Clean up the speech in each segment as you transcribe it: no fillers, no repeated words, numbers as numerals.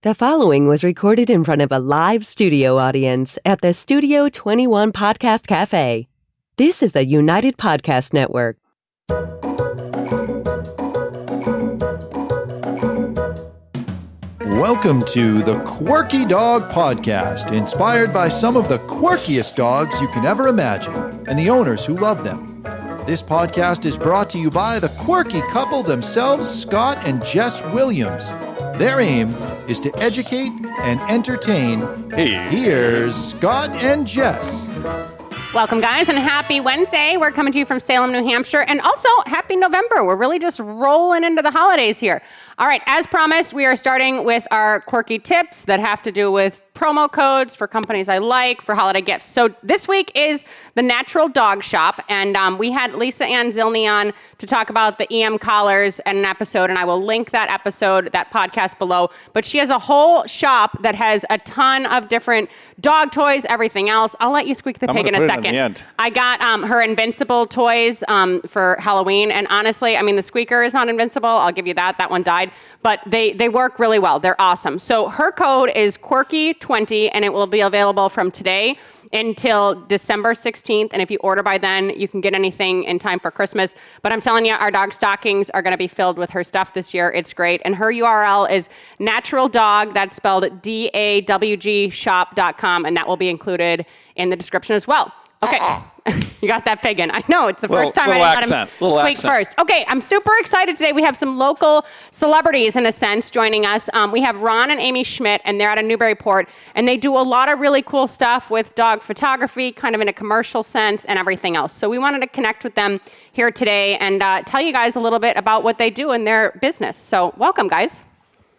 The following was recorded in front of a live studio audience at the Studio 21 Podcast Cafe. This is the United Podcast Network. Welcome to the Quirky Dog Podcast, inspired by some of the quirkiest dogs you can ever imagine and the owners who love them. This podcast is brought to you by the quirky couple themselves, Scott and Jess Williams. Their aim is to educate and entertain. Here's Scott and Jess. Welcome, guys, and happy Wednesday. We're coming to you from Salem, New Hampshire, and also happy November. We're really just rolling into the holidays here. All right, as promised, we are starting with our quirky tips that have to do with promo codes for companies I like, for holiday gifts. So this week is the Natural Dog Shop, and we had Lisa Ann Zilney on to talk about the EM collars in an episode, and I will link that episode, that podcast below. But she has a whole shop that has a ton of different dog toys, everything else. I'll let you squeak the pig in a second. I got her Invincible toys for Halloween, and honestly, I mean, the squeaker is not invincible. I'll give you that. That one died. But they work really well. They're awesome. So her code is Quirky20, and it will be available from today until December 16th. And if you order by then, you can get anything in time for Christmas. But I'm telling you, our dog stockings are going to be filled with her stuff this year. It's great. And her URL is Natural Dog, that's spelled DAWG shop.com, and that will be included in the description as well. Okay. You got that pig in. I know, it's the first time I didn't let him squeak first. Okay, I'm super excited today. We have some local celebrities, in a sense, joining us. We have Ron and Amy Schmidt, and they're out of Newburyport, and they do a lot of really cool stuff with dog photography, kind of in a commercial sense, and everything else. So we wanted to connect with them here today and tell you guys a little bit about what they do in their business. So welcome, guys.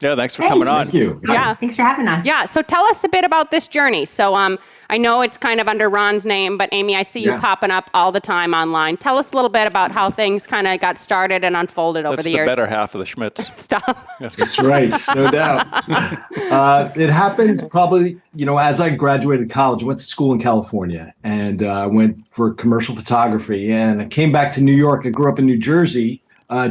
Yeah, thanks for coming on. Thank you. Yeah. Thanks for having us. Yeah, so tell us a bit about this journey. So I know it's kind of under Ron's name, but Amy, I see you popping up all the time online. Tell us a little bit about how things kind of got started and unfolded over the years. That's the better half of the Schmidts. Stop. That's right, no doubt. It happened probably, as I graduated college, I went to school in California and I went for commercial photography. And I came back to New York. I grew up in New Jersey,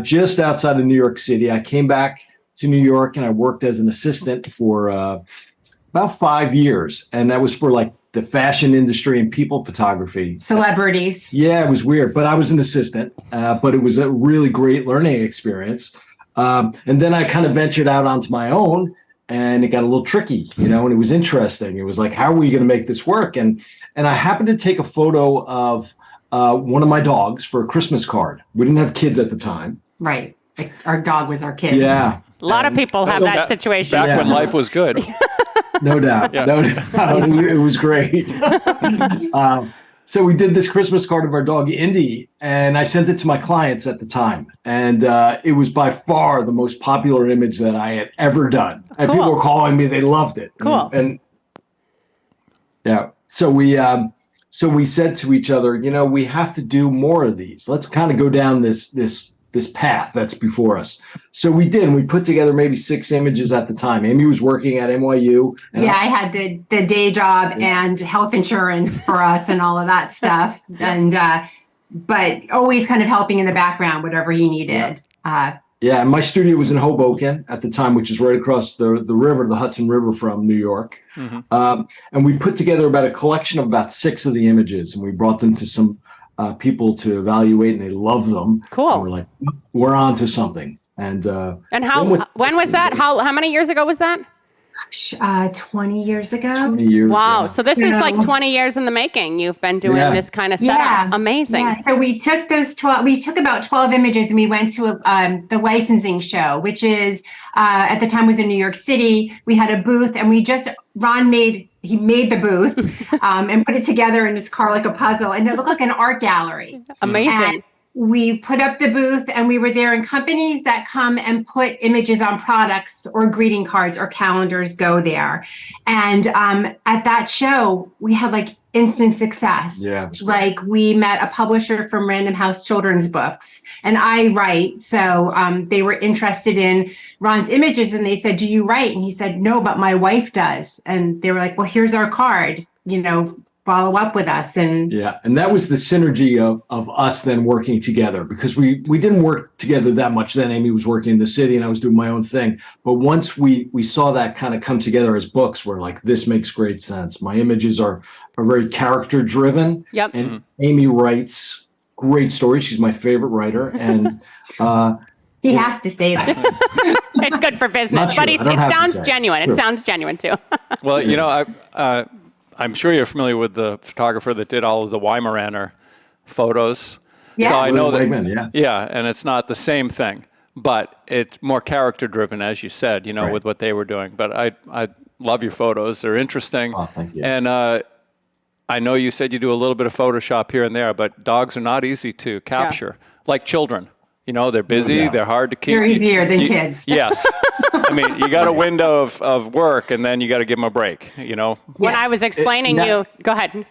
just outside of New York City. I came back to New York and I worked as an assistant for about 5 years. And that was for like the fashion industry and people photography. Celebrities. Yeah, it was weird, but I was an assistant, but it was a really great learning experience. And then I kind of ventured out onto my own and it got a little tricky, and it was interesting. It was like, how are we going to make this work? And I happened to take a photo of one of my dogs for a Christmas card. We didn't have kids at the time. Right. Our dog was our kid. Yeah. A lot of people have that situation. Back when life was good. No doubt. No doubt. It was great. So we did this Christmas card of our dog, Indy, and I sent it to my clients at the time. And it was by far the most popular image that I had ever done. And people were calling me. They loved it. Cool. And yeah. So we said to each other, we have to do more of these. Let's kind of go down this path that's before us. So we did. We put together maybe 6 images at the time. Amy was working at NYU. I had the day job and health insurance for us and all of that stuff. And but always kind of helping in the background, whatever you needed. And my studio was in Hoboken at the time, which is right across the river, the Hudson River from New York. Mm-hmm. And we put together about a collection of about 6 of the images, and we brought them to some people to evaluate, and they love them. Cool. And we're like, we're on to something. And when was that? How many years ago was that? 20 years ago. 20 years. Wow. Yeah. So this is like 20 years in the making. You've been doing this kind of setup. Yeah. Amazing. Yeah. So we took about 12 images and we went to the licensing show, which is at the time was in New York City. We had a booth and Ron made the booth and put it together in his car like a puzzle, and it looked like an art gallery. Amazing. And we put up the booth and we were there, and companies that come and put images on products or greeting cards or calendars go there. And at that show, we had like instant success. Yeah. Like we met a publisher from Random House Children's Books, and I write. So they were interested in Ron's images and they said, "Do you write?" And he said, "No, but my wife does." And they were like, "Well, here's our card, follow up with us. And yeah, and that was the synergy of us then working together, because we didn't work together that much then. Amy was working in the city and I was doing my own thing. But once we saw that kind of come together as books, we're like, this makes great sense. My images are very character driven. Yep. And Amy writes great stories. She's my favorite writer. And he has to say that. It's good for business, but it sounds genuine. It sounds genuine too. Well, I'm sure you're familiar with the photographer that did all of the Weimaraner photos. Yeah. So I know that. Wegman, Yeah, and it's not the same thing, but it's more character driven, as you said, Right. with what they were doing. But I love your photos. They're interesting. Oh, thank you. And I know you said you do a little bit of Photoshop here and there, but dogs are not easy to capture, like children. They're busy. Yeah. They're hard to keep. They're easier than kids. Yes. I mean, you got a window of work, and then you got to give them a break, When I was explaining go ahead.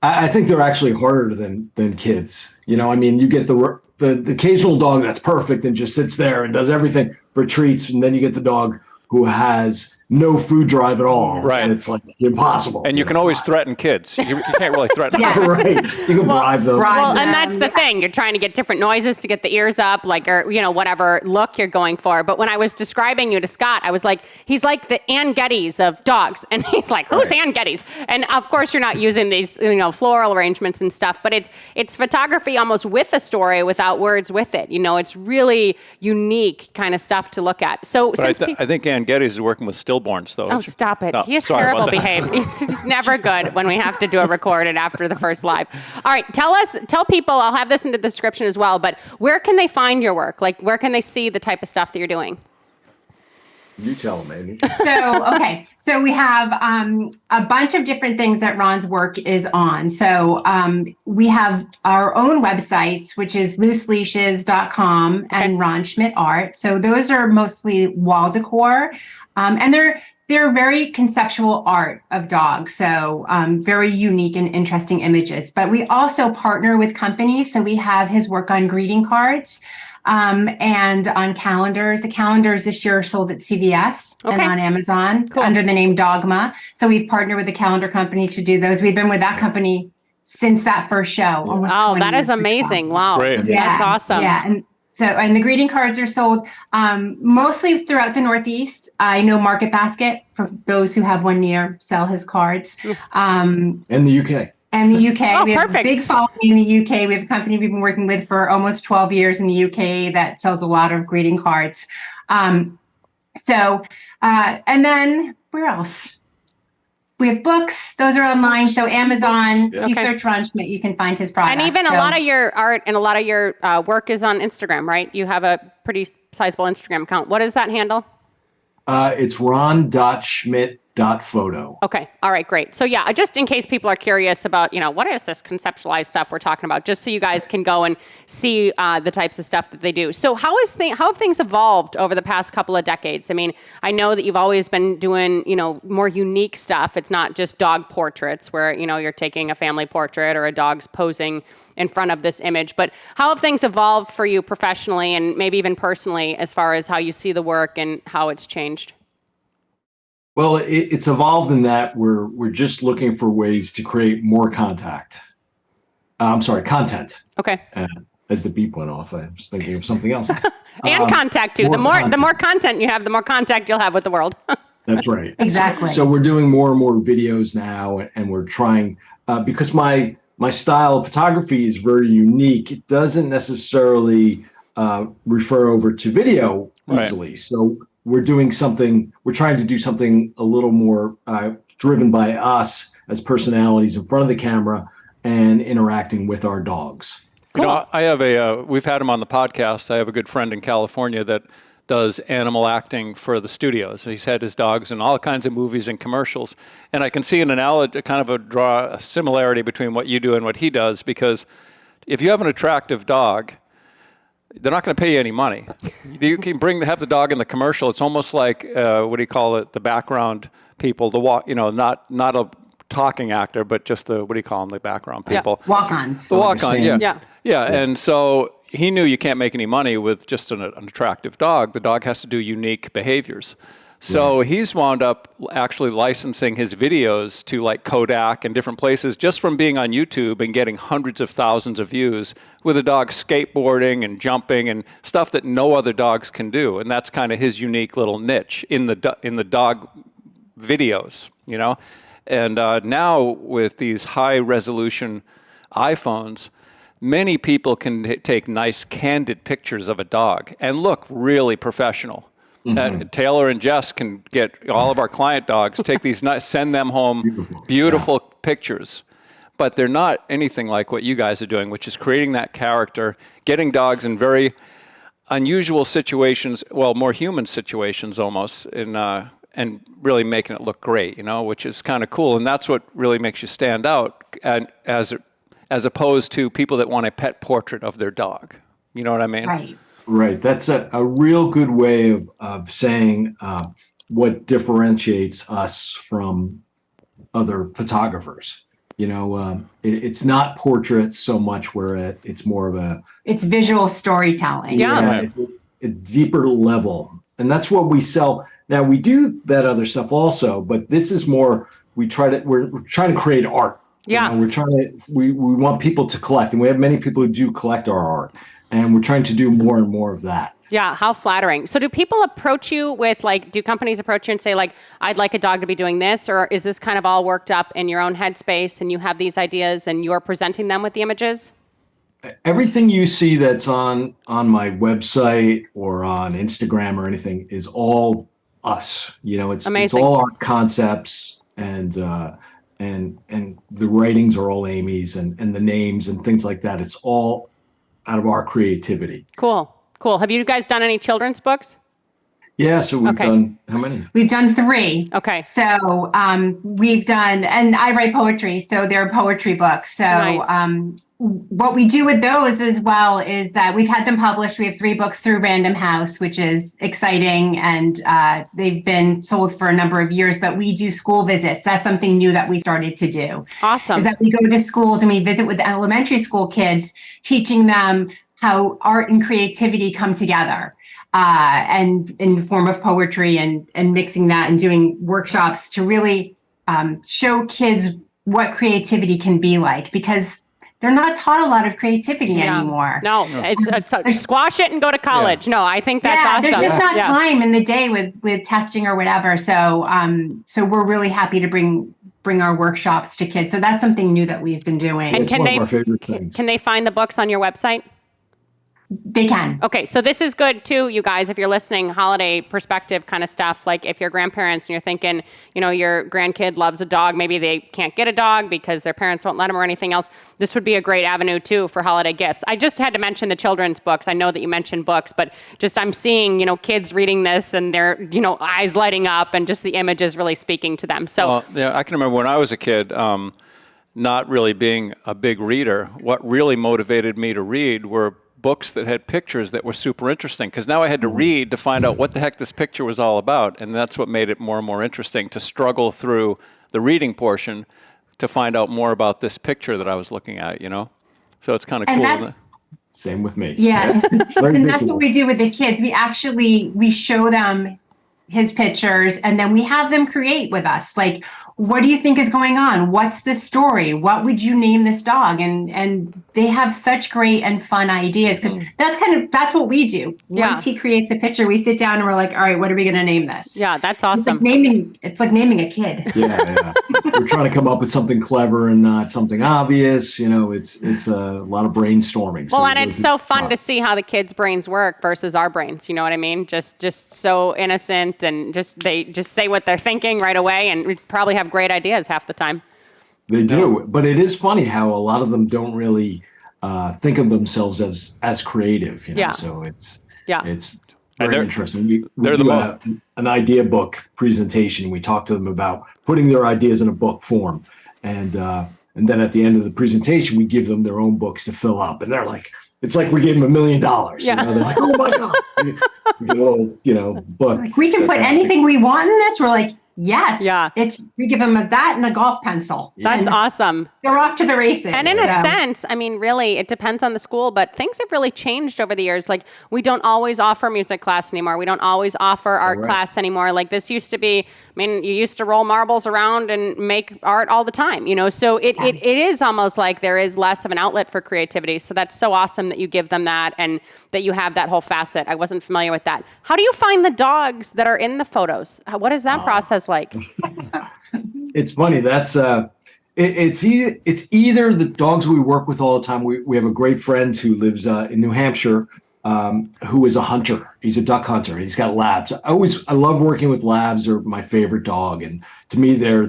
I think they're actually harder than kids. I mean, you get the occasional dog that's perfect and just sits there and does everything for treats, and then you get the dog who has no food drive at all. Right. And it's like impossible. And you can always threaten kids. You can't really threaten Yes. them. Right. You can bribe them. Well, and that's the thing. You're trying to get different noises to get the ears up, whatever look you're going for. But when I was describing you to Scott, I was like, he's like the Ann Gettys of dogs. And he's like, who's Ann Gettys? And of course, you're not using these, floral arrangements and stuff, but it's photography almost with a story without words with it. It's really unique kind of stuff to look at. So But I think Ann Geddes is working with stillborns, though. Oh, stop it. No, He is sorry terrible about that. behaved. It's just never good when we have to do a recorded after the first live. All right, tell people, I'll have this in the description as well, but where can they find your work? Like, where can they see the type of stuff that you're doing? You tell them, Amy. So we have a bunch of different things that Ron's work is on. So we have our own websites, which is looseleashes.com and Ron Schmidt Art. So those are mostly wall decor, and they're very conceptual art of dogs. So very unique and interesting images. But we also partner with companies. So we have his work on greeting cards. And on calendars. The calendars this year are sold at CVS and on Amazon under the name Dogma. So we've partnered with the calendar company to do those. We've been with that company since that first show. Almost 20 that is years amazing. ago. Wow. great. That's awesome. Yeah. And the greeting cards are sold mostly throughout the Northeast. I know Market Basket, for those who have one near, sell his cards. In the UK. And the UK, we have perfect. a big following in the UK. We have a company we've been working with for almost 12 years in the UK that sells a lot of greeting cards. And then where else? We have books. Those are online. So Amazon, you search Ron Schmidt, you can find his product. And even a lot of your art and a lot of your work is on Instagram, right? You have a pretty sizable Instagram account. What is that handle? It's ron.schmidt.photo. Okay. All right, great. So yeah, just in case people are curious about, what is this conceptualized stuff we're talking about, just so you guys can go and see the types of stuff that they do. So how have things evolved over the past couple of decades? I mean, I know that you've always been doing, more unique stuff. It's not just dog portraits where, you're taking a family portrait or a dog's posing in front of this image. But how have things evolved for you professionally and maybe even personally as far as how you see the work and how it's changed? Well, it's evolved in that we're just looking for ways to create more content. Okay. As the beep went off, I was thinking of something else. And contact too. The more content you have, the more contact you'll have with the world. That's right. Exactly. So we're doing more and more videos now, and we're trying because my style of photography is very unique. It doesn't necessarily refer over to video easily. Right. So we're trying to do something a little more driven by us as personalities in front of the camera and interacting with our dogs. Cool. I have we've had him on the podcast. I have a good friend in California that does animal acting for the studios. He's had his dogs in all kinds of movies and commercials. And I can see an analogy, draw a similarity between what you do and what he does, because if you have an attractive dog, they're not going to pay you any money. You can have the dog in the commercial. It's almost like, the background people, not a talking actor, but just the background people. Walk-ons. Like The a walk-on, stand. Yeah. And so he knew you can't make any money with just an attractive dog. The dog has to do unique behaviors. So he's wound up actually licensing his videos to like Kodak and different places just from being on YouTube and getting hundreds of thousands of views with a dog skateboarding and jumping and stuff that no other dogs can do. And that's kind of his unique little niche in the dog videos, you know. And now with these high resolution iPhones, many people can take nice candid pictures of a dog and look really professional. Taylor and Jess can get all of our client dogs, take these, send them home beautiful pictures. But they're not anything like what you guys are doing, which is creating that character, getting dogs in very unusual situations, well, more human situations almost, and really making it look great, you know, which is kind of cool. And that's what really makes you stand out, and as opposed to people that want a pet portrait of their dog. You know what I mean? Right. Right. That's a real good way of saying what differentiates us from other photographers. You know, it's not portraits so much where it's more of it's visual storytelling. Yeah. It's a deeper level. And that's what we sell. Now, we do that other stuff also, but this is more, we're trying to create art. Yeah. You know, we want people to collect, and we have many people who do collect our art. And we're trying to do more and more of that. Yeah, how flattering. So do people approach you with do companies approach you and say I'd like a dog to be doing this? Or is this kind of all worked up in your own headspace and you have these ideas and you're presenting them with the images? Everything you see that's on my website or on Instagram or anything is all us. You know, it's all our concepts, and the writings are all Amy's, and the names and things like that. It's all out of our creativity. Cool. Have you guys done any children's books? Yeah, so we've done, how many? We've done 3. Okay. So we've done, and I write poetry, so they're poetry books. So Nice. What we do with those as well is that we've had them published. We have 3 books through Random House, which is exciting, and they've been sold for a number of years, but we do school visits. That's something new that we started to do. Awesome. Is that we go to schools and we visit with elementary school kids, teaching them how art and creativity come together. And in the form of poetry and mixing that and doing workshops to really show kids what creativity can be like, because they're not taught a lot of creativity anymore. No, it's squash it and go to college. Yeah. No, I think that's awesome. There's just not time in the day with testing or whatever. So we're really happy to bring our workshops to kids. So that's something new that we've been doing. And it's one of our favorite things. Can they find the books on your website? They can. Okay, so this is good too, you guys, if you're listening, holiday perspective kind of stuff. Like if you're grandparents and you're thinking, you know, your grandkid loves a dog, maybe they can't get a dog because their parents won't let them or anything else. This would be a great avenue too for holiday gifts. I just had to mention the children's books. I know that you mentioned books, but just I'm seeing, you know, kids reading this and their, you know, eyes lighting up and just the image is really speaking to them. So I can remember when I was a kid, not really being a big reader, what really motivated me to read were books that had pictures that were super interesting, because now I had to read to find out what the heck this picture was all about, and that's what made it more and more interesting to struggle through the reading portion to find out more about this picture that I was looking at, you know? So it's kind of cool. Same with me. Yeah. And that's visual. what we do with the kids. We show them his pictures and then we have them create with us. Like, what do you think is going on? What's the story? What would you name this dog? And they have such great and fun ideas, because that's what we do. Yeah. Once he creates a picture, we sit down and we're like, all right, what are we going to name this? Yeah, that's awesome. It's like naming a kid. Yeah. We're trying to come up with something clever and not something obvious. You know, it's a lot of brainstorming. Well, and it's so fun to see how the kids' brains work versus our brains. You know what I mean? Just so innocent, and they just say what they're thinking right away, and we probably have great ideas half the time. They do, but it is funny how a lot of them don't really think of themselves as creative. You know? Yeah. So it's And very interesting. We they're do the an idea book presentation. We talk to them about putting their ideas in a book form, and then at the end of the presentation, we give them their own books to fill up, and they're like, it's like we gave them $1 million. Yeah. You know? They're like, oh my god, we get a little, book. Like, we can put anything we want in this. We're like, Yes. Yeah. We give them that and a golf pencil. That's awesome. They're off to the races. And in a sense, I mean, really, it depends on the school, but things have really changed over the years. Like, we don't always offer music class anymore. We don't always offer art class anymore. Like, this used to be, I mean, you used to roll marbles around and make art all the time, you know? So it is almost like there is less of an outlet for creativity. So that's so awesome that you give them that and that you have that whole facet. I wasn't familiar with that. How do you find the dogs that are in the photos? What is that process like? It's funny. That's it's either the dogs we work with all the time. We have a great friend who lives in New Hampshire, who is a hunter. He's a duck hunter. He's got labs. I love working with labs. They're my favorite dog, and to me, they're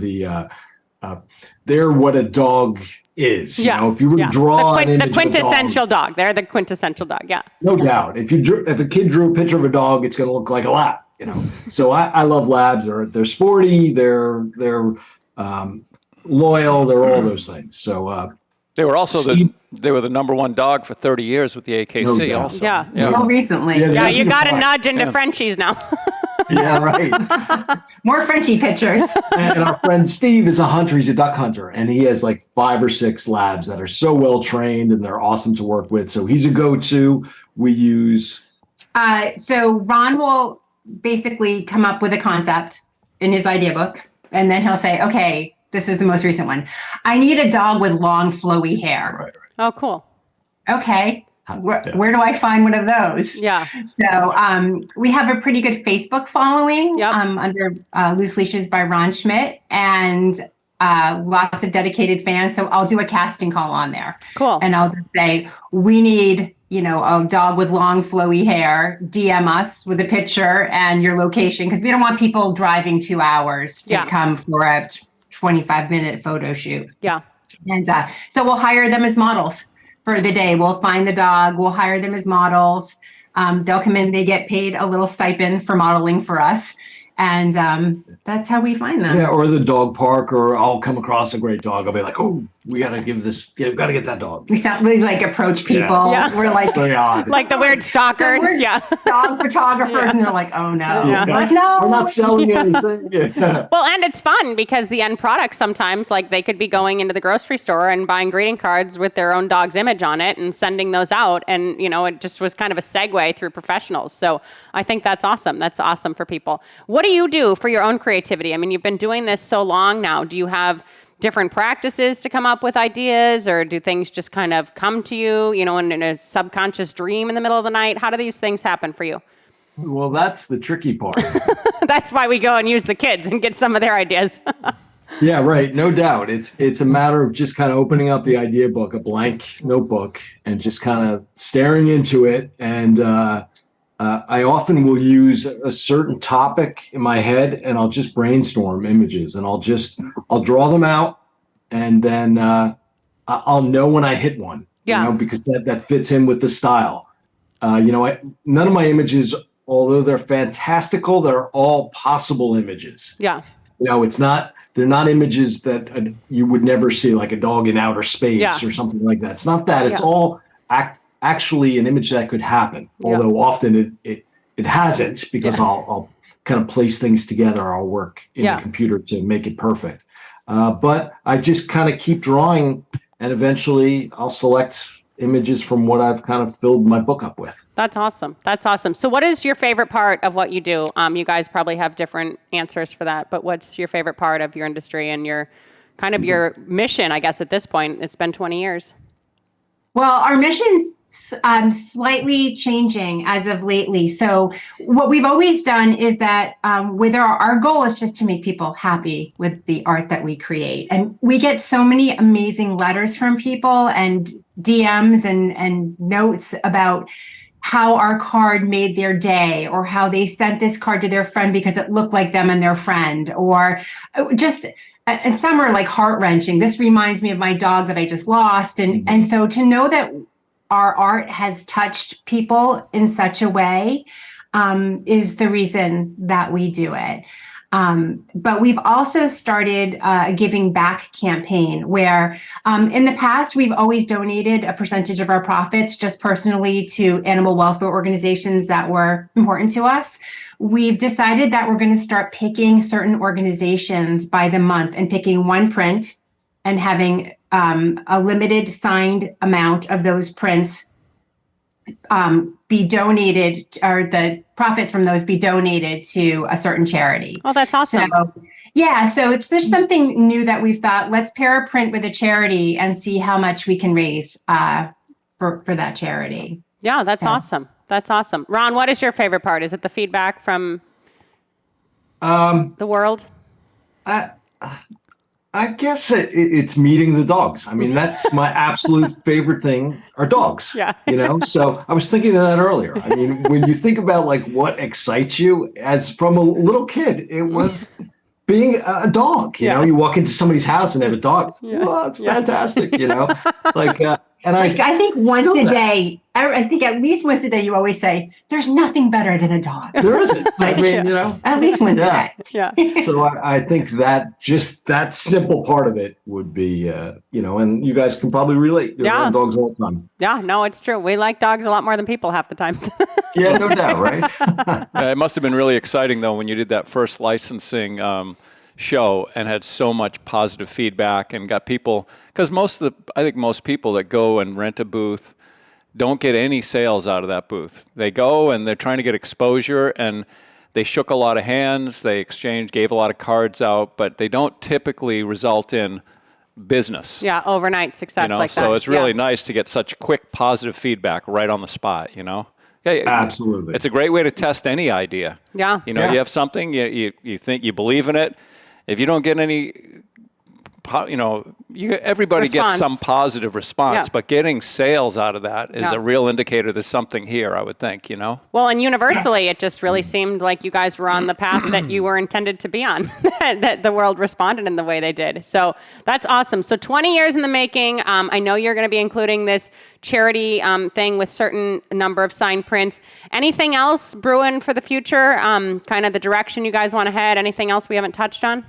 what a dog is. Yeah. You know, if you were to draw the quintessential dog. They're the quintessential dog. Yeah. No doubt. If a kid drew a picture of a dog, it's going to look like a lab. You know, so I love labs. They're sporty. They're loyal. They're all those things. So they were also the number one dog for 30 years with the AKC. No also, Yeah. Until recently. Yeah, you got to nudge into Frenchies now. Yeah, right. More Frenchie pictures. And our friend Steve is a hunter. He's a duck hunter, and he has like 5 or 6 labs that are so well trained and they're awesome to work with. So he's a go-to. We use. So Ron will basically come up with a concept in his idea book, and then he'll say, okay, this is the most recent one. I need a dog with long, flowy hair. Right. Oh, cool. Okay. Where do I find one of those? Yeah. So we have a pretty good Facebook following under Loose Leashes by Ron Schmidt, and lots of dedicated fans. So I'll do a casting call on there. Cool. And I'll just say, we need, a dog with long flowy hair. DM us with a picture and your location, because we don't want people driving 2 hours to come for a 25-minute photo shoot. Yeah. And so we'll hire them as models for the day. We'll find the dog. We'll hire them as models. They'll come in. They get paid a little stipend for modeling for us. And that's how we find them. Yeah, or the dog park, or I'll come across a great dog. I'll be like, oh, we got to get that dog. We sound really like approach people. Yeah. We're like, like the weird stalkers. Dog photographers. And they're like, oh no. Yeah. Like, no. We're not selling anything. Yeah. Well, and it's fun because the end product sometimes, like, they could be going into the grocery store and buying greeting cards with their own dog's image on it and sending those out. And, it just was kind of a segue through professionals. So I think that's awesome. That's awesome for people. What do you do for your own creativity? I mean, you've been doing this so long now. Do you have different practices to come up with ideas, or do things just kind of come to you, in a subconscious dream in the middle of the night? How do these things happen for you? Well, that's the tricky part. That's why we go and use the kids and get some of their ideas. Yeah, right. No doubt. It's a matter of just kind of opening up the idea book, a blank notebook, and just kind of staring into it. And I often will use a certain topic in my head, and I'll just brainstorm images, and I'll draw them out, and then I'll know when I hit one. Because that fits in with the style. None of my images, although they're fantastical, they're all possible images. Yeah. They're not images that you would never see, like a dog in outer space or something like that. It's not that. It's all actually an image that could happen, although often it hasn't, because I'll kind of place things together. I'll work in the computer to make it perfect. But I just kind of keep drawing, and eventually I'll select images from what I've kind of filled my book up with. That's awesome. That's awesome. So what is your favorite part of what you do? You guys probably have different answers for that, but what's your favorite part of your industry and your kind of your mission, I guess, at this point? It's been 20 years. Well, our mission's slightly changing as of lately. So what we've always done is that with our goal is just to make people happy with the art that we create. And we get so many amazing letters from people and DMs and notes about how our card made their day, or how they sent this card to their friend because it looked like them and their friend, or just... And some are like heart-wrenching. This reminds me of my dog that I just lost. And so to know that our art has touched people in such a way is the reason that we do it. But we've also started a giving back campaign where in the past, we've always donated a percentage of our profits just personally to animal welfare organizations that were important to us. We've decided that we're going to start picking certain organizations by the month and picking one print and having a limited signed amount of those prints be donated, or the profits from those be donated to a certain charity. Oh, that's awesome. So, yeah, so there's something new that we've thought, let's pair a print with a charity and see how much we can raise for that charity. Yeah, that's awesome. That's awesome. Ron, what is your favorite part? Is it the feedback from the world? I guess it's meeting the dogs. I mean, that's my absolute favorite thing are dogs. Yeah. So I was thinking of that earlier. I mean, when you think about like what excites you as from a little kid, it was being a dog. You know, you walk into somebody's house and they have a dog. Yeah. Oh, it's fantastic. Like, and I think once a day, I think at least once a day, you always say, there's nothing better than a dog. There isn't. I mean, at least once a day. Yeah. So I think that just that simple part of it would be, and you guys can probably relate. You have dogs all the time. Yeah, no, it's true. We like dogs a lot more than people half the time. Yeah, no doubt, right? It must have been really exciting, though, when you did that first licensing show and had so much positive feedback and got people, because I think most people that go and rent a booth don't get any sales out of that booth. They go and they're trying to get exposure, and they shook a lot of hands, they gave a lot of cards out, but they don't typically result in business. Yeah, overnight success like that. So it's really nice to get such quick positive feedback right on the spot, Absolutely. It's a great way to test any idea. Yeah. You have something, you think you believe in it. If you don't get any, everybody Response. gets some positive response, Yeah. but getting sales out of that is a real indicator there's something here, I would think, Well, and universally, it just really seemed like you guys were on the path that you were intended to be on, that the world responded in the way they did. So that's awesome. So 20 years in the making. I know you're going to be including this charity thing with certain number of signed prints. Anything else brewing for the future? Kind of the direction you guys want to head? Anything else we haven't touched on?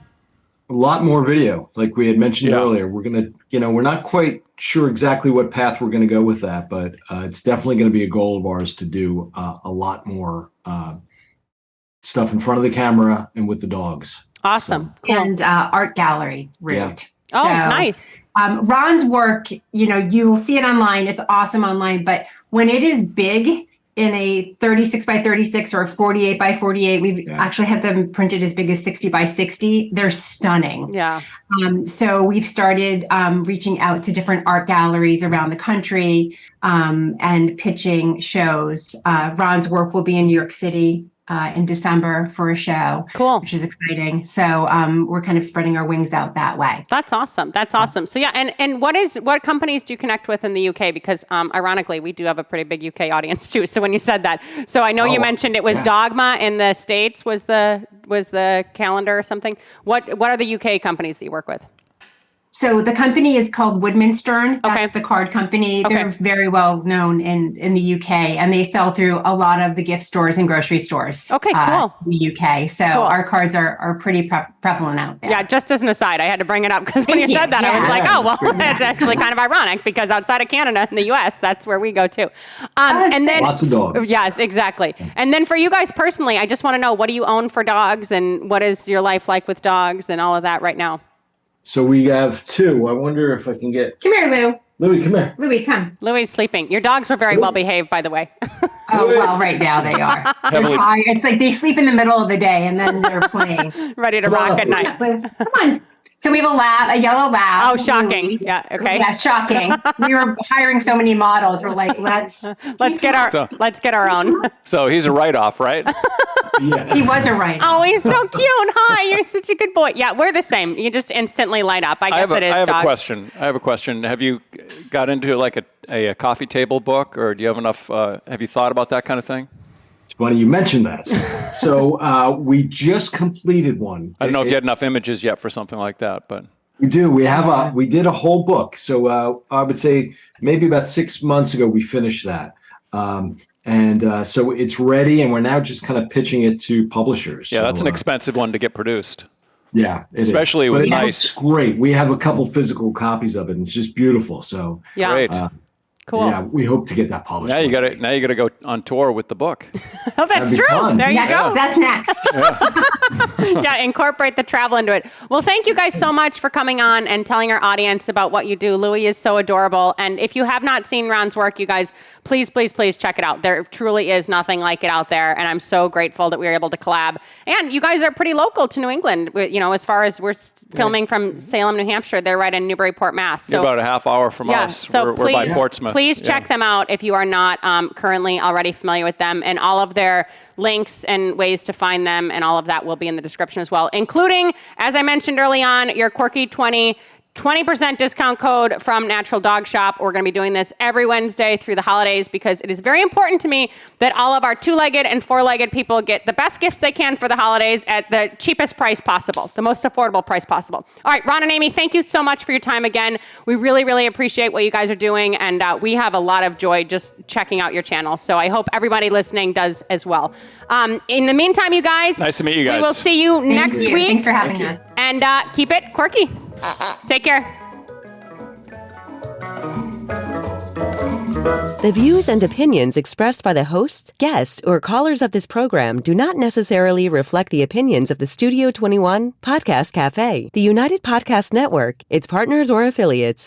A lot more video, like we had mentioned earlier. We're going to, we're not quite sure exactly what path we're going to go with that, but it's definitely going to be a goal of ours to do a lot more stuff in front of the camera and with the dogs. Awesome. So, cool. And art gallery route. Yeah. Oh, nice. Ron's work, you'll see it online. It's awesome online, but when it is big, in a 36 by 36 or a 48 by 48. We've actually had them printed as big as 60 by 60. They're stunning. Yeah. So we've started reaching out to different art galleries around the country and pitching shows. Ron's work will be in New York City in December for a show. Cool. Which is exciting. So we're kind of spreading our wings out that way. That's awesome. That's awesome. So yeah, and what companies do you connect with in the UK? Because ironically, we do have a pretty big UK audience too. So when you said that, so I know you mentioned it was Dogma in the States was the calendar or something. What are the UK companies that you work with? So the company is called Woodman Stern. That's the card company. They're very well known in the UK, and they sell through a lot of the gift stores and grocery stores. Okay, cool. In the UK. So our cards are pretty prevalent out there. Yeah, just as an aside, I had to bring it up because when you said that, I was like, oh, well, that's actually kind of ironic because outside of Canada and the US, that's where we go too. And then lots of dogs. Yes, exactly. And then for you guys personally, I just want to know, what do you own for dogs, and what is your life like with dogs and all of that right now? So we have two. I wonder if I can get... Come here, Lou. Louie, come here. Louie, come. Louie's sleeping. Your dogs were very well behaved, by the way. Oh, well, right now they are. They're tired. It's like they sleep in the middle of the day and then they're playing. Ready to rock at night. Come on. So we have a yellow lab. Oh, shocking. Yeah, okay. Yeah, shocking. We were hiring so many models. We're like, let's get our own. So he's a write-off, right? Yeah. He was a write-off. Oh, he's so cute. Hi, you're such a good boy. Yeah, we're the same. You just instantly light up. I guess it is dogs. I have a question. Have you got into like a coffee table book, or do you have enough? Have you thought about that kind of thing? It's funny you mentioned that. So we just completed one. I don't know if you had enough images yet for something like that, but we do. We did a whole book. So I would say maybe about 6 months ago we finished that. And so it's ready, and we're now just kind of pitching it to publishers. Yeah, So, that's an expensive one to get produced. Yeah, especially with nice. It's great. We have a couple physical copies of it, and it's just beautiful. So Yeah. Great. Cool. Yeah, we hope to get that published. Now you got to go on tour with the book. Oh, that's That'd be true. fun. There you Yes, go. that's next. Yeah, incorporate the travel into it. Well, thank you guys so much for coming on and telling our audience about what you do. Louis is so adorable. And if you have not seen Ron's work, you guys, please, please, please check it out. There truly is nothing like it out there. And I'm so grateful that we were able to collab. And you guys are pretty local to New England. You know, as far as we're filming from Salem, New Hampshire, they're right in Newburyport, Mass. So You're about a half hour from us. So we're by Portsmouth. Please check them out if you are not currently already familiar with them. And all of their links and ways to find them and all of that will be in the description as well, including, as I mentioned early on, your Quirky 20% discount code from Natural Dog Shop. We're going to be doing this every Wednesday through the holidays because it is very important to me that all of our two-legged and four-legged people get the best gifts they can for the holidays at the cheapest price possible, the most affordable price possible. All right, Ron and Amy, thank you so much for your time again. We really, really appreciate what you guys are doing, and we have a lot of joy just checking out your channel. So I hope everybody listening does as well. In the meantime, you guys, Nice to meet you guys. We will see you next Thank you. week. Thanks for having us. And keep it quirky. Take care. The views and opinions expressed by the hosts, guests, or callers of this program do not necessarily reflect the opinions of the Studio 21 Podcast Cafe, the United Podcast Network, its partners, or affiliates.